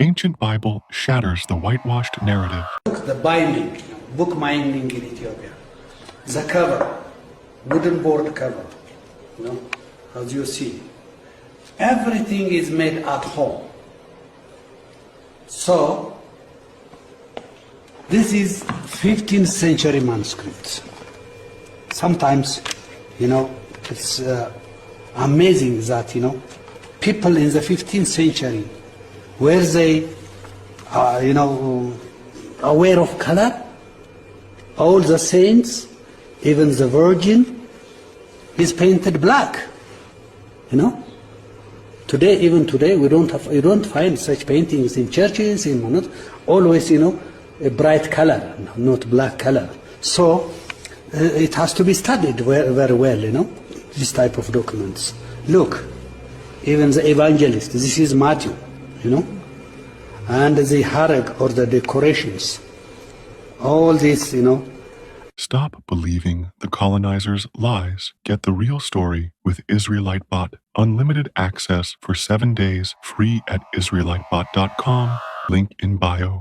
Ancient Bible shatters the whitewashed narrative. Look, the binding, book binding in Ethiopia. The cover, wooden board cover, as you see. Everything is made at home. So, this is 15th century manuscripts. Sometimes, it's amazing that, people in the 15th century, were they, aware of color? All the saints, even the Virgin, is painted black. Even today, you don't find such paintings in churches. Always, a bright color, not black color. So it has to be studied very well. This type of documents. Look, even the evangelist. This is Matthew. And the harag or the decorations, all this, Stop believing the colonizers' lies. Get the real story with Israelite Bot. Unlimited access for 7 days, free at IsraeliteBot.com. Link in bio.